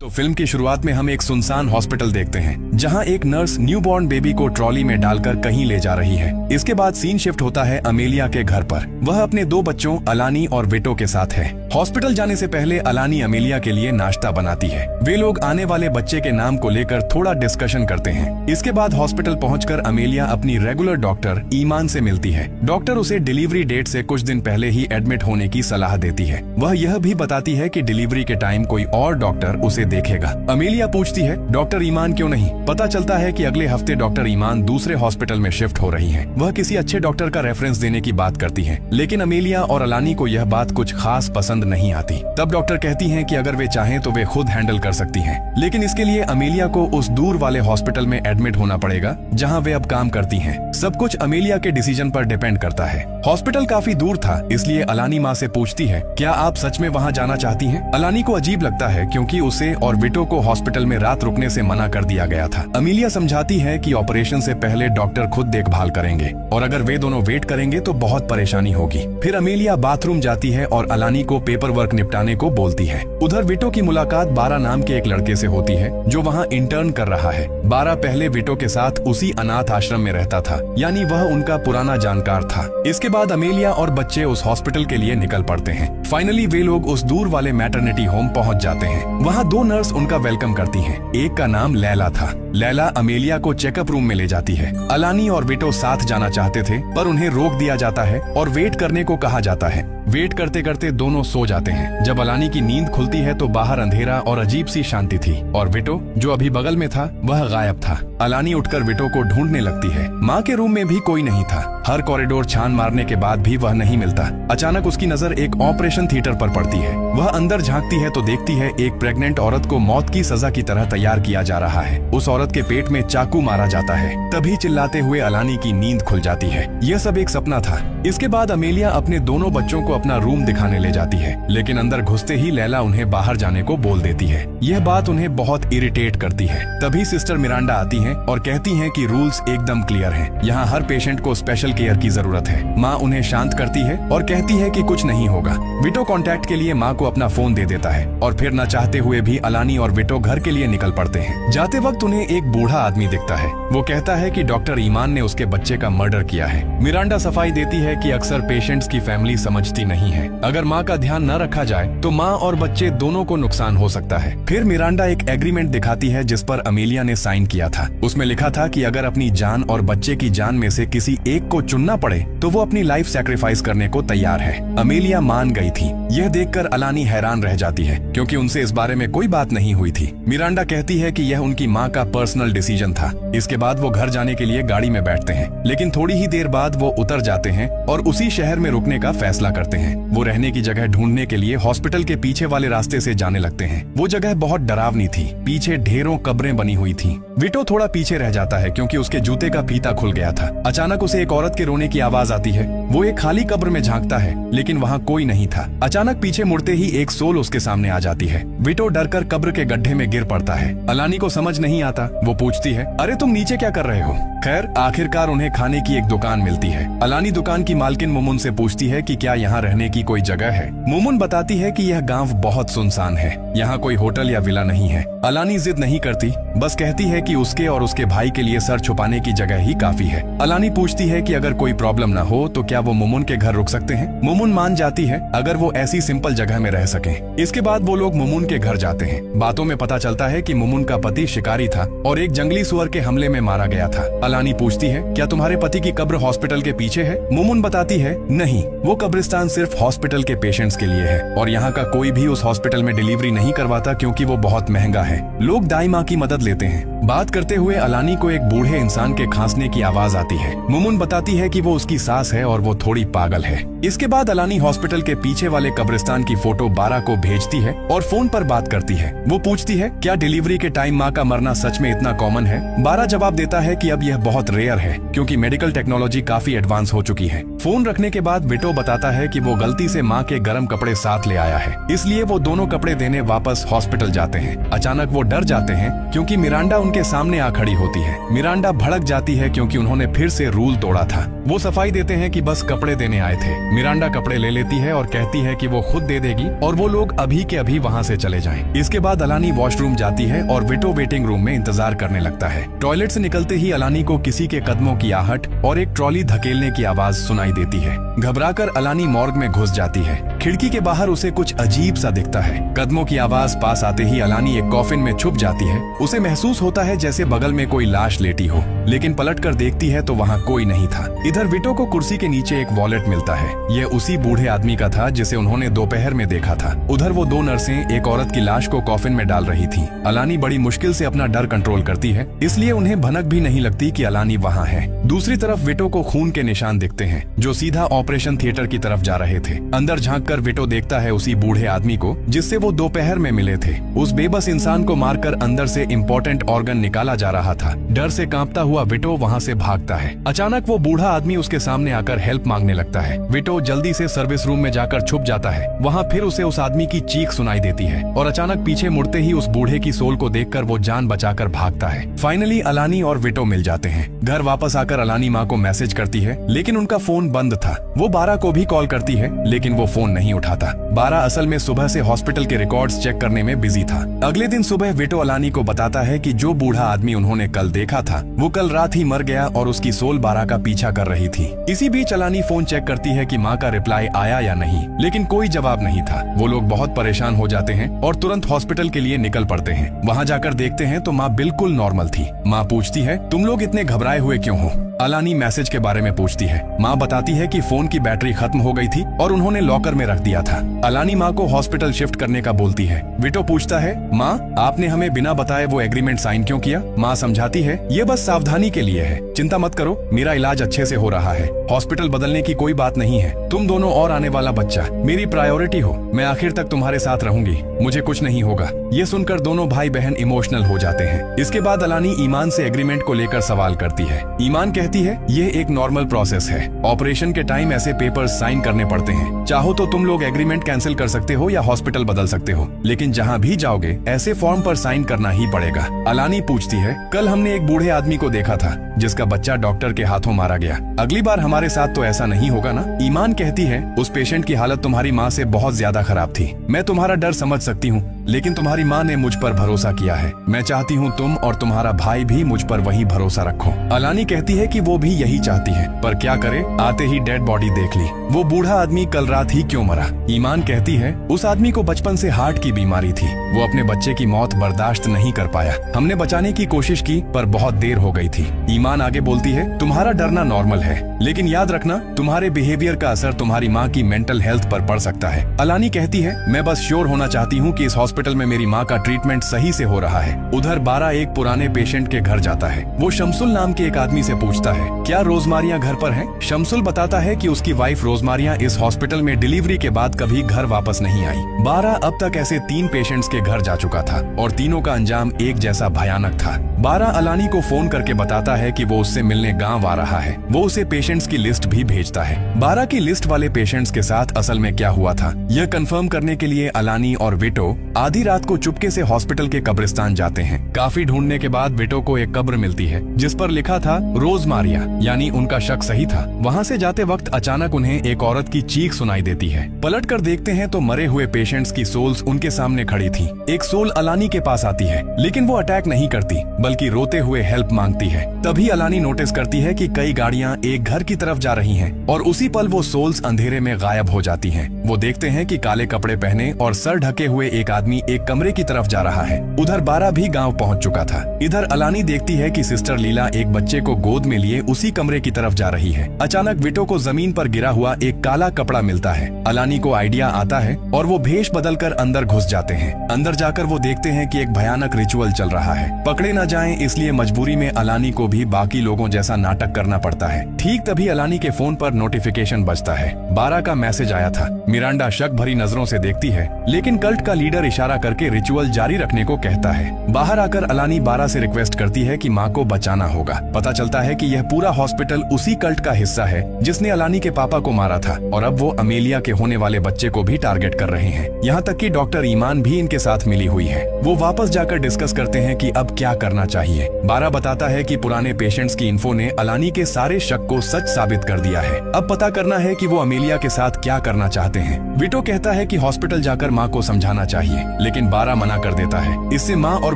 तो फिल्म की शुरुआत में हम एक सुनसान हॉस्पिटल देखते हैं जहां एक नर्स न्यूबॉर्न बेबी को ट्रॉली में डालकर कहीं ले जा रही है। इसके बाद सीन शिफ्ट होता है अमेलिया के घर पर। वह अपने दो बच्चों अलानी और विटो के साथ है। हॉस्पिटल जाने से पहले अलानी अमेलिया के लिए नाश्ता बनाती है। वे लोग आने वाले बच्चे के नाम को लेकर थोड़ा डिस्कशन करते हैं। इसके बाद हॉस्पिटल पहुंचकर अमेलिया अपनी रेगुलर डॉक्टर ईमान से मिलती है। डॉक्टर उसे डिलीवरी डेट से कुछ दिन पहले ही एडमिट होने की सलाह देती है। वह यह भी बताती है कि डिलीवरी के टाइम कोई और डॉक्टर उसे देखेगा। अमेलिया पूछती है डॉक्टर ईमान क्यों नहीं। पता चलता है कि अगले हफ्ते डॉक्टर ईमान दूसरे हॉस्पिटल में शिफ्ट हो रही हैं। वह किसी अच्छे डॉक्टर का रेफरेंस देने की बात करती हैं, लेकिन अमेलिया और अलानी को यह बात कुछ खास पसंद नहीं आती। तब डॉक्टर कहती हैं कि अगर वे चाहें तो वे खुद हैंडल कर सकती हैं, लेकिन इसके लिए अमेलिया को उस दूर वाले हॉस्पिटल में एडमिट होना पड़ेगा जहां वे अब काम करती हैं। सब कुछ अमेलिया के डिसीजन पर डिपेंड करता है। हॉस्पिटल काफी दूर था, इसलिए अलानी माँ से पूछती है क्या आप सच में वहाँ जाना चाहती हैं? अलानी को अजीब लगता है क्योंकि उसे और विटो को हॉस्पिटल में रात रुकने से मना कर दिया गया था। अमेलिया समझाती है कि ऑपरेशन से पहले डॉक्टर खुद देखभाल करेंगे और अगर वे दोनों वेट करेंगे तो बहुत परेशानी होगी। फिर अमेलिया बाथरूम जाती है और अलानी को पेपर वर्क निपटाने को बोलती है। उधर विटो की मुलाकात बारा नाम के एक लड़के से होती है जो वहाँ इंटर्न कर रहा है। बारा पहले विटो के साथ उसी अनाथ आश्रम में रहता था, यानी वह उनका पुराना जानकार था। इसके बाद अमेलिया और बच्चे उस हॉस्पिटल के लिए निकल पड़ते हैं। फाइनली वे लोग उस दूर वाले मैटरनिटी होम पहुंच जाते हैं। वहाँ दो नर्स उनका वेलकम करती हैं। एक का नाम लैला था। लैला अमेलिया को चेकअप रूम में ले जाती है। अलानी और विटो साथ जाना चाहते थे पर उन्हें रोक दिया जाता है और वेट करने को कहा जाता है। वेट करते करते दोनों सो जाते हैं। जब अलानी की नींद खुलती है तो बाहर अंधेरा और अजीब सी शांति थी और विटो जो अभी बगल में था वह गायब था। अलानी उठकर विटो को ढूंढने लगती है। माँ के रूम में भी कोई नहीं था। हर कॉरिडोर छान मारने के बाद भी वह नहीं मिलता। अचानक उसकी नजर एक ऑपरेशन थिएटर पर पड़ती है। वह अंदर झांकती है तो देखती है एक प्रेग्नेंट औरत को मौत की सजा की तरह तैयार किया जा रहा है। उस औरत के पेट में चाकू मारा जाता है। तभी चिल्लाते हुए अलानी की नींद खुल जाती है। यह सब एक सपना था। इसके बाद अमेलिया अपने दोनों बच्चों को अपना रूम दिखाने ले जाती है, लेकिन अंदर घुसते ही लैला उन्हें बाहर जाने को बोल देती है। यह बात उन्हें बहुत इरिटेट करती है। तभी सिस्टर मिरांडा आती हैं और कहती हैं कि रूल्स एकदम क्लियर हैं। यहाँ हर पेशेंट को स्पेशल केयर की जरूरत है। माँ उन्हें शांत करती है और कहती है कि कुछ नहीं होगा। विटो कांटेक्ट के लिए माँ को अपना फोन दे देता है और फिर न चाहते हुए भी अलानी और विटो घर के लिए निकल पड़ते हैं। जाते वक्त उन्हें एक बूढ़ा आदमी दिखता है। वो कहता है कि डॉक्टर ईमान ने उसके बच्चे का मर्डर किया है। मिरांडा सफाई देती है कि अक्सर पेशेंट्स की फैमिली समझती नहीं है। अगर माँ का ध्यान न रखा जाए तो माँ और बच्चे दोनों को नुकसान हो सकता है। फिर मिरांडा एक एग्रीमेंट दिखाती है जिस पर अमेलिया ने साइन किया था। उसमें लिखा था कि अगर अपनी जान और बच्चे की जान में से किसी एक को चुनना पड़े तो वो अपनी लाइफ सैक्रिफाइस करने को तैयार है। अमेलिया मान गई थी। यह देखकर अलानी हैरान रह जाती है क्योंकि उनसे इस बारे में कोई बात नहीं हुई थी। मिरांडा कहती है कि यह उनकी माँ का पर्सनल डिसीजन था। इसके बाद वो घर जाने के लिए गाड़ी में बैठते हैं, लेकिन थोड़ी ही देर बाद वो उतर जाते हैं और उसी शहर में रुकने का फैसला करते हैं। वो रहने की जगह ढूंढने के लिए हॉस्पिटल के पीछे वाले रास्ते से जाने लगते हैं। वो जगह बहुत डरावनी थी। पीछे ढेरों कब्रें बनी हुई थी। विटो थोड़ा पीछे रह जाता है क्योंकि उसके जूते का फीता खुल गया था। अचानक उसे एक औरत के रोने की आवाज आती है। वो एक खाली कब्र में झांकता है, लेकिन वहाँ कोई नहीं था। अचानक पीछे मुड़ते ही एक सोल उसके सामने आ जाती है। विटो डरकर कब्र के गड्ढे में गिर पड़ता है। अलानी को समझ नहीं आता। वो पूछती है अरे तुम नीचे क्या कर रहे हो? खैर आखिरकार उन्हें खाने की एक दुकान मिलती है। अलानी दुकान की मालकिन मुमुन से पूछती है कि क्या यहाँ रहने की कोई जगह है। मुमुन बताती है कि यह गांव बहुत सुनसान है, यहाँ कोई होटल या विला नहीं है। अलानी जिद नहीं करती, बस कहती है कि उसके और उसके भाई के लिए सर छुपाने की जगह ही काफी है। अलानी पूछती है कि अगर कोई प्रॉब्लम न हो तो क्या वो मुमुन के घर रुक सकते हैं। मुमुन मान जाती है अगर वो ऐसी सिंपल जगह में रह सके। इसके बाद वो लोग मुमुन के घर जाते हैं। बातों में पता चलता है कि मुमुन का पति शिकारी था और एक जंगली सुअर के हमले में मारा गया था। अलानी पूछती है क्या तुम्हारे पति की कब्र हॉस्पिटल के पीछे है? मुमुन बताती है नहीं, वो कब्रिस्तान सिर्फ हॉस्पिटल के पेशेंट्स के लिए है और यहाँ का कोई भी उस हॉस्पिटल में डिलीवरी नहीं करवाता क्योंकि वो बहुत महंगा है। लोग दाई माँ की मदद लेते हैं। बात करते हुए अलानी को एक बूढ़े इंसान के खांसने की आवाज आती है। मुमुन बताती है कि वो उसकी सास है और वो थोड़ी पागल है। इसके बाद अलानी हॉस्पिटल के पीछे वाले कब्रिस्तान की फोटो बारा को भेजती है और फोन पर बात करती है। वो पूछती है क्या डिलीवरी के टाइम माँ का मरना सच में इतना कॉमन है? बारा जवाब देता है कि अब यह बहुत रेयर है क्योंकि मेडिकल टेक्नोलॉजी काफी एडवांस हो चुकी है। फोन रखने के बाद विटो बताता है कि वो गलती से माँ के गर्म कपड़े साथ ले आया है, इसलिए वो दोनों कपड़े देने वापस हॉस्पिटल जाते हैं। अचानक वो डर जाते हैं क्योंकि मिरांडा के सामने आ खड़ी होती है। मिरांडा भड़क जाती है क्योंकि उन्होंने फिर से रूल तोड़ा था। वो सफाई देते हैं कि बस कपड़े देने आए थे। मिरांडा कपड़े ले लेती है और कहती है कि वो खुद दे देगी और वो लोग अभी के अभी वहाँ से चले जाएं। इसके बाद अलानी वॉशरूम जाती है और विटो वेटिंग रूम में इंतजार करने लगता है। टॉयलेट से निकलते ही अलानी को किसी के कदमों की आहट और एक ट्रॉली धकेलने की आवाज सुनाई देती है। घबराकर अलानी मॉर्ग में घुस जाती है। खिड़की के बाहर उसे कुछ अजीब सा दिखता है। कदमों की आवाज पास आते ही अलानी एक कॉफिन में छुप जाती है। उसे महसूस होता है जैसे बगल में कोई लाश लेटी हो, लेकिन पलटकर देखती है तो वहाँ कोई नहीं था। इधर विटो को कुर्सी के नीचे एक वॉलेट मिलता है। यह उसी बूढ़े आदमी का था जिसे उन्होंने दोपहर में देखा था। उधर वो दो नर्सें एक औरत की लाश को कॉफिन में डाल रही थी। अलानी बड़ी मुश्किल से अपना डर कंट्रोल करती है, इसलिए उन्हें भनक भी नहीं लगती कि अलानी वहाँ है। दूसरी तरफ विटो को खून के निशान दिखते हैं जो सीधा ऑपरेशन थिएटर की तरफ जा रहे थे। अंदर झांककर विटो देखता है उसी बूढ़े आदमी को जिससे वो दोपहर में मिले थे। उस बेबस इंसान को मारकर अंदर से इम्पोर्टेंट ऑर्गन निकाला जा रहा था। डर से कांपता हुआ विटो वहाँ से भागता है। अचानक वो बूढ़ा आदमी उसके सामने आकर हेल्प मांगने लगता है। विटो जल्दी से सर्विस रूम में जाकर छुप जाता है। वहाँ फिर उसे उस आदमी की चीख सुनाई देती है और अचानक पीछे मुड़ते ही उस बूढ़े की सोल को देखकर वो जान बचाकर भागता है। फाइनली अलानी और विटो मिल जाते हैं। घर वापस आकर अलानी माँ को मैसेज करती है, लेकिन उनका फोन बंद था। वो बारा को भी कॉल करती है, लेकिन वो फोन नहीं उठाता। बारा असल में सुबह से हॉस्पिटल के रिकॉर्ड्स चेक करने में बिजी था। अगले दिन सुबह विटो अलानी को बताता है कि जो बूढ़ा आदमी उन्होंने कल देखा था वो कल रात ही मर गया और उसकी सोल बारा का पीछा कर रही थी। इसी बीच अलानी फोन चेक करती है कि माँ का रिप्लाई आया या नहीं, लेकिन कोई जवाब नहीं था। वो लोग बहुत परेशान हो जाते हैं और तुरंत हॉस्पिटल के लिए निकल पड़ते हैं। वहाँ जाकर देखते हैं तो माँ बिल्कुल नॉर्मल थी। माँ पूछती है, तुम लोग इतने घबराए हुए क्यों हो? अलानी मैसेज के बारे में पूछती है। माँ बताती है कि फोन की बैटरी खत्म हो गई थी और उन्होंने लॉकर में रख दिया था। अलानी माँ को हॉस्पिटल शिफ्ट करने का बोलती है। विटो पूछता है, माँ आपने हमें बिना बताए वो एग्रीमेंट साइन क्यों किया? माँ समझाती है, ये बस सावधानी के लिए है, चिंता मत करो, मेरा इलाज अच्छे से हो रहा है, हॉस्पिटल बदलने की कोई बात नहीं है, तुम दोनों और आने वाला बच्चा मेरी प्रायोरिटी हो, मैं आखिर तक तुम्हारे साथ रहूंगी, मुझे कुछ नहीं होगा। ये सुनकर दोनों भाई बहन इमोशनल हो जाते हैं। इसके बाद अलानी ईमान से एग्रीमेंट को लेकर सवाल करती है। ईमान कहती है, ये एक नॉर्मल प्रोसेस है, ऑपरेशन के टाइम ऐसे पेपर्स साइन करने पड़ते हैं, चाहो तो तुम लोग एग्रीमेंट कैंसिल कर सकते हो या हॉस्पिटल बदल सकते हो, लेकिन जहाँ भी जाओगे ऐसे फॉर्म पर साइन करना ही पड़ेगा। अलानी पूछती है, कल हमने एक बूढ़े आदमी को देखा था जिसका बच्चा डॉक्टर के हाथों मारा गया, अगली बार हमारे साथ तो ऐसा नहीं होगा ना? ईमान कहती है, उस पेशेंट की हालत तुम्हारी माँ से बहुत ज्यादा खराब थी, मैं तुम्हारा डर समझ सकती हूँ, लेकिन तुम्हारी माँ ने मुझ पर भरोसा किया है, मैं चाहती हूँ तुम और तुम्हारा भाई भी मुझ पर वही भरोसा रखो। अलानी कहती है कि वो भी यही चाहती है, पर क्या करे, आते ही डेड बॉडी देख ली। वो बूढ़ा आदमी कल रात ही क्यों मरा? ईमान कहती है, उस आदमी को बचपन से हार्ट की बीमारी थी, वो अपने बच्चे की मौत बर्दाश्त नहीं कर पाया, हमने बचाने की कोशिश की पर बहुत देर हो गई थी। ईमान आगे बोलती है, तुम्हारा डरना नॉर्मल है, लेकिन याद रखना तुम्हारे बिहेवियर का असर तुम्हारी माँ की मेंटल हेल्थ पर पड़ सकता है। अलानी कहती है, मैं बस श्योर होना चाहती हूँ कि इस हॉस्पिटल में मेरी माँ का ट्रीटमेंट सही से हो रहा है। उधर बारा एक पुराने पेशेंट के घर जाता है। वो शमसुल नाम के एक आदमी से पूछता है, क्या रोजमारिया घर पर है? शमसुल बताता है कि उसकी वाइफ रोजमारिया इस हॉस्पिटल में डिलीवरी के बाद कभी घर वापस नहीं आई। बारा अब तक ऐसे 3 पेशेंट्स के घर जा चुका था और तीनों का अंजाम एक जैसा भयानक था। बारा अलानी को फोन करके बताता है कि वो उससे मिलने गांव आ रहा है। वो उसे पेशेंट्स की लिस्ट भी भेजता है। बारा की लिस्ट वाले पेशेंट्स के साथ असल में क्या हुआ था यह कंफर्म करने के लिए अलानी और विटो आधी रात को चुपके से हॉस्पिटल के कब्रिस्तान जाते हैं। काफी ढूंढने के बाद विटो को एक कब्र मिलती है जिस पर लिखा था रोजमारिया, यानी उनका शक सही था। वहाँ से जाते वक्त अचानक उन्हें एक औरत की चीख सुनाई देती है। पलट कर देखते हैं तो मरे हुए पेशेंट्स की सोल्स उनके सामने खड़ी थी। एक सोल अलानी के पास आती है, लेकिन वो अटैक नहीं करती बल्कि रोते हुए हेल्प मांगती है। तभी अलानी नोटिस करती है कि कई गाड़ियां एक घर की तरफ जा रही हैं और उसी पल वो सोल्स अंधेरे में गायब हो जाती हैं। वो देखते हैं कि काले कपड़े पहने और सर ढके हुए एक आदमी एक कमरे की तरफ जा रहा है। उधर बारा भी गांव पहुंच चुका था। इधर अलानी देखती है कि सिस्टर लीला एक बच्चे को गोद में लिए उसी कमरे की तरफ जा रही है। अचानक विटो को जमीन पर गिरा हुआ एक काला कपड़ा मिलता है। अलानी को आइडिया आता है और वो भेष बदलकर अंदर घुस जाते हैं। अंदर जाकर वो देखते हैं कि एक भयानक रिचुअल चल रहा है। पकड़े न जाएं इसलिए मजबूरी में अलानी को भी बाकी लोगों जैसा नाटक करना पड़ता है। ठीक तभी अलानी के फोन पर नोटिफिकेशन बजता है। बारा का मैसेज आया था। मिरांडा शक भरी नजरों से देखती है, लेकिन कल्ट का लीडर इशारा करके रिचुअल जारी रखने को कहता है। बाहर आकर अलानी बारा से रिक्वेस्ट करती है कि माँ को बचाना होगा। पता चलता है कि यह पूरा हॉस्पिटल उसी कल्ट का हिस्सा है जिसने अलानी के पापा को मारा था और अब वो अमेलिया के होने वाले बच्चे को भी टारगेट कर रहे हैं। यहाँ तक कि डॉक्टर ईमान भी इनके साथ मिली हुई है। वो वापस जाकर डिस्कस करते हैं कि अब क्या करना चाहिए। बारा बताता है कि पुराने पेशेंट्स की इन्फो ने अलानी के सारे शक को सच साबित कर दिया है। अब पता करना है कि वो अमेलिया के साथ क्या करना चाहते हैं। विटो कहता है कि हॉस्पिटल जाकर माँ को समझाना चाहिए, लेकिन बारा मना कर देता है। इससे माँ और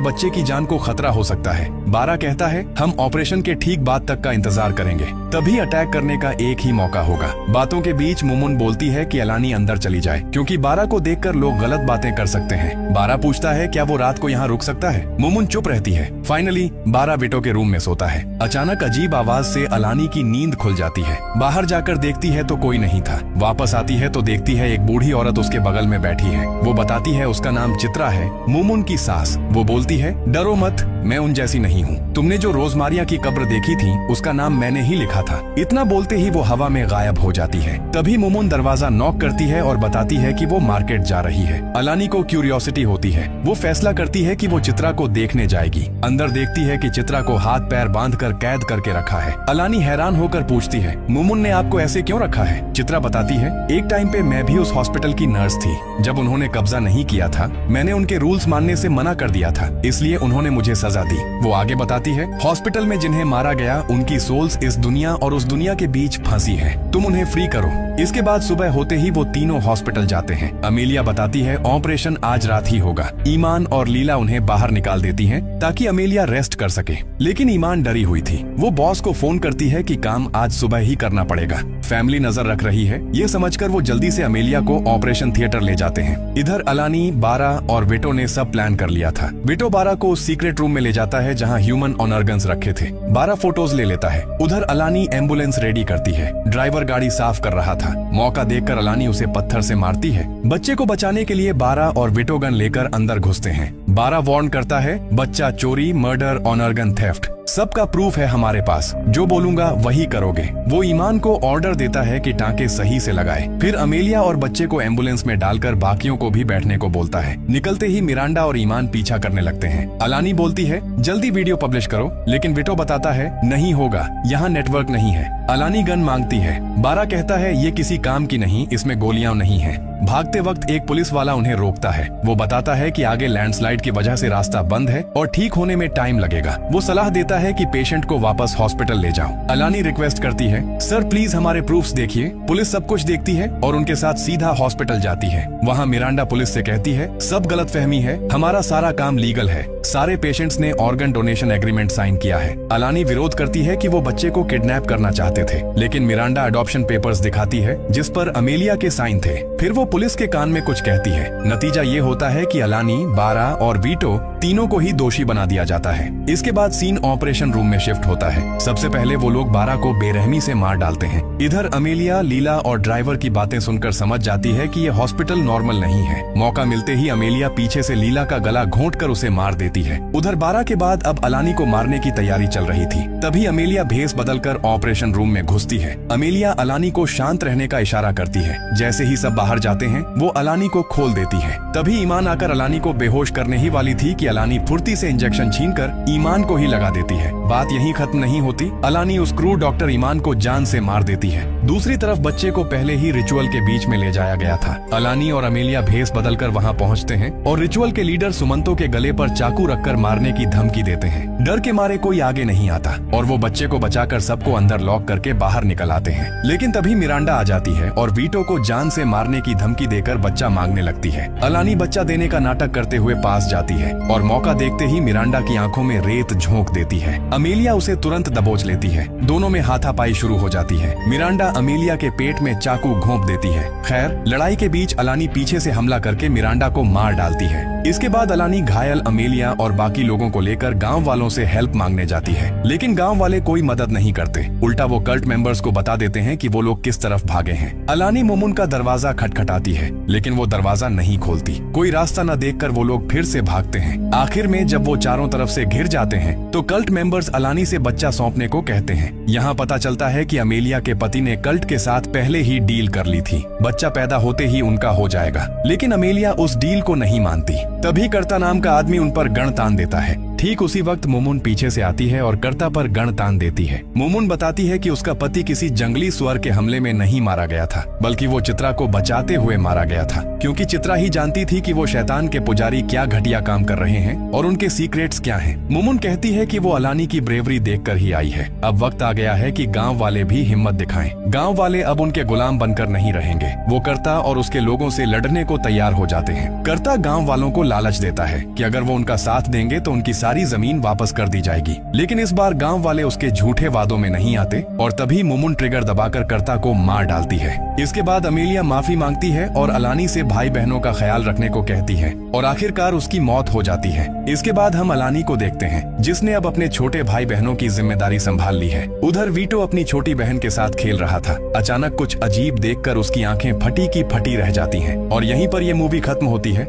बच्चे की जान को खतरा हो सकता है। बारा कहता है हम ऑपरेशन के ठीक बाद तक का इंतजार करेंगे, तभी अटैक करने का एक ही मौका होगा। बातों के बीच मुमुन बोलती है कि अलानी अंदर चली जाए, क्योंकि बारा को देखकर लोग गलत बातें कर सकते हैं। बारा पूछता है क्या वो रात को यहाँ रुक सकता है। मुमुन चुप रहती है। फाइनली बारा विटो के रूम में सोता है। अचानक अजीब आवाज से अलानी की नींद खुल जाती है। बाहर जाकर देखती है तो कोई नहीं था। वापस आती है तो देखती है एक बूढ़ी औरत उसके बगल में बैठी है। वो बताती है उसका नाम चित्रा है, मुमुन की सास। वो बोलती है डरो मत, मैं उन जैसी नहीं हूँ। तुमने जो रोजमारिया की कब्र देखी थी उसका नाम मैंने ही लिखा था। इतना बोलते ही वो हवा में गायब हो जाती है। तभी मुमुन दरवाजा नॉक करती है और बताती है कि वो मार्केट जा रही है। अलानी को क्यूरियोसिटी होती है। वो फैसला करती है कि वो चित्रा को देखने जाएगी। अंदर देखती है कि चित्रा को हाथ पैर बांधकर कैद करके रखा है। अलानी हैरान होकर पूछती है मुमुन ने आपको ऐसे क्यों रखा है। चित्रा बताती है एक टाइम पे मैं भी उस हॉस्पिटल की नर्स थी। जब उन्होंने कब्जा नहीं किया था मैंने उनके रूल्स मानने से मना कर दिया था, इसलिए उन्होंने मुझे सजा दी। वो आगे बताती है हॉस्पिटल में जिन्हें मारा गया उनकी सोल्स इस दुनिया और उस दुनिया के बीच फंसी है, तुम उन्हें फ्री करो। इसके बाद सुबह होते ही वो तीनों हॉस्पिटल जाते हैं। अमेलिया बताती है ऑपरेशन आज रात ही होगा। ईमान और लीला उन्हें बाहर निकाल देती हैं ताकि अमेलिया रेस्ट कर सके, लेकिन ईमान डरी हुई थी। वो बॉस को फोन करती है कि काम आज सुबह ही करना पड़ेगा। फैमिली नजर रख रही है। ये समझकर वो जल्दी से अमेलिया को ऑपरेशन थिएटर ले जाते हैं। इधर अलानी, बारा और विटो ने सब प्लान कर लिया था। विटो बारा को सीक्रेट रूम में ले जाता है जहाँ ह्यूमन ऑर्गन्स रखे थे। बारा फोटोज ले लेता है। उधर अलानी एम्बुलेंस रेडी करती है। ड्राइवर गाड़ी साफ कर रहा था। मौका देखकर अलानी उसे पत्थर से मारती है। बच्चे को बचाने के लिए बारा और विटो गन लेकर अंदर घुसते हैं। बारा वार्न करता है बच्चा चोरी, मर्डर, ऑर्गन थेफ्ट सबका प्रूफ है हमारे पास, जो बोलूंगा वही करोगे। वो ईमान को ऑर्डर देता है कि टांके सही से लगाए। फिर अमेलिया और बच्चे को एम्बुलेंस में डालकर बाकियों को भी बैठने को बोलता है। निकलते ही मिरांडा और ईमान पीछा करने लगते हैं। अलानी बोलती है जल्दी वीडियो पब्लिश करो, लेकिन विटो बताता है नहीं होगा, यहाँ नेटवर्क नहीं है। अलानी गन मांगती है। बारा कहता है ये किसी काम की नहीं, इसमें गोलियां नहीं है। भागते वक्त एक पुलिस वाला उन्हें रोकता है। वो बताता है कि आगे लैंडस्लाइड की वजह से रास्ता बंद है और ठीक होने में टाइम लगेगा। वो सलाह देता है कि पेशेंट को वापस हॉस्पिटल ले जाओ। अलानी रिक्वेस्ट करती है सर प्लीज हमारे प्रूफ्स देखिए। पुलिस सब कुछ देखती है और उनके साथ सीधा हॉस्पिटल जाती है। वहाँ मिरांडा पुलिस से कहती है सब गलतफहमी है, हमारा सारा काम लीगल है। सारे पेशेंट्स ने ऑर्गन डोनेशन एग्रीमेंट साइन किया है। अलानी विरोध करती है कि वो बच्चे को किडनैप करना चाहते थे, लेकिन मिरांडा अडॉप्शन पेपर्स दिखाती है जिस पर अमेलिया के साइन थे। फिर वो पुलिस के कान में कुछ कहती है। नतीजा ये होता है कि अलानी, बारा और वीटो तीनों को ही दोषी बना दिया जाता है। इसके बाद सीन ऑपरेशन रूम में शिफ्ट होता है। सबसे पहले वो लोग बारा को बेरहमी से मार डालते हैं। इधर अमेलिया, लीला और ड्राइवर की बातें सुनकर समझ जाती है कि ये हॉस्पिटल नॉर्मल नहीं है। मौका मिलते ही अमेलिया पीछे से लीला का गला घोंटकर उसे मार देती है। उधर बारा के बाद अब अलानी को मारने की तैयारी चल रही थी। तभी अमेलिया भेस बदलकर ऑपरेशन रूम में घुसती है। अमेलिया अलानी को शांत रहने का इशारा करती है। जैसे ही सब बाहर जाते हैं वो अलानी को खोल देती है। तभी ईमान आकर अलानी को बेहोश करने ही वाली थी कि अलानी फुर्ती से इंजेक्शन छीनकर ईमान को ही लगा देती है। बात यहीं खत्म नहीं होती। अलानी उस क्रूर डॉक्टर ईमान को जान से मार देती है। दूसरी तरफ बच्चे को पहले ही रिचुअल के बीच में ले जाया गया था। अलानी और अमेलिया भेस बदलकर वहां पहुंचते हैं और रिचुअल के लीडर सुमंतो के गले पर चाकू रखकर मारने की धमकी देते हैं। डर के मारे कोई आगे नहीं आता और वो बच्चे को बचाकर सबको अंदर लॉक करके बाहर निकल आते हैं। लेकिन तभी मिरांडा आ जाती है और वीटो को जान से मारने की धमकी देकर बच्चा मांगने लगती है। अलानी बच्चा देने का नाटक करते हुए पास जाती है और मौका देखते ही मिरांडा की आंखों में रेत झोंक देती है। अमेलिया उसे तुरंत दबोच लेती है। दोनों में हाथापाई शुरू हो जाती है। मिरांडा अमेलिया के पेट में चाकू घोंप देती है। खैर, लड़ाई के बीच अलानी पीछे से हमला करके मिरांडा को मार डालती है। इसके बाद अलानी घायल अमेलिया और बाकी लोगों को लेकर गांव वालों से हेल्प मांगने जाती है, लेकिन गांव वाले कोई मदद नहीं करते। उल्टा वो कल्ट मेंबर्स को बता देते हैं कि वो लोग किस तरफ भागे हैं। अलानी मुमुन का दरवाजा खटखटाती है, लेकिन वो दरवाजा नहीं खोलती। कोई रास्ता न देखकर वो लोग फिर से भागते हैं। आखिर में जब वो चारों तरफ से घिर जाते हैं तो कल्ट मेंबर्स अलानी से बच्चा सौंपने को कहते हैं। यहाँ पता चलता है कि अमेलिया के पति ने कल्ट के साथ पहले ही डील कर ली थी। बच्चा पैदा होते ही उनका हो जाएगा, लेकिन अमेलिया उस डील को नहीं मानती। तभी कर्ता नाम का आदमी उन पर गण तान देता है। ठीक उसी वक्त मुमुन पीछे से आती है और कर्ता पर गण तान देती है। मुमुन बताती है कि उसका पति किसी जंगली सुअर के हमले में नहीं मारा गया था, बल्कि वो चित्रा को बचाते हुए मारा गया था, क्योंकि चित्रा ही जानती थी कि वो शैतान के पुजारी क्या घटिया काम कर रहे हैं और उनके सीक्रेट्स क्या हैं। मुमुन कहती है कि वो अलानी की ब्रेवरी देखकर ही आई है। अब वक्त आ गया है कि गांव वाले भी हिम्मत दिखाएं। गांव वाले अब उनके गुलाम बनकर नहीं रहेंगे। वो कर्ता और उसके लोगों से लड़ने को तैयार हो जाते हैं। कर्ता गांव वालों को लालच देता है कि अगर वो उनका साथ देंगे तो उनकी सारी जमीन वापस कर दी जाएगी, लेकिन इस बार गांव वाले उसके झूठे वादों में नहीं आते और तभी मुमुन ट्रिगर दबाकर कर्ता को मार डालती है। इसके बाद अमेलिया माफी मांगती है और अलानी से भाई बहनों का ख्याल रखने को कहती है और आखिरकार उसकी मौत हो जाती है। इसके बाद हम अलानी को देखते हैं, जिसने अब अपने छोटे भाई बहनों की जिम्मेदारी संभाल ली है। उधर वीटो अपनी छोटी बहन के साथ खेल रहा था। अचानक कुछ अजीब देखकर उसकी आंखें फटी की फटी रह जाती हैं और यहीं पर यह मूवी खत्म होती है।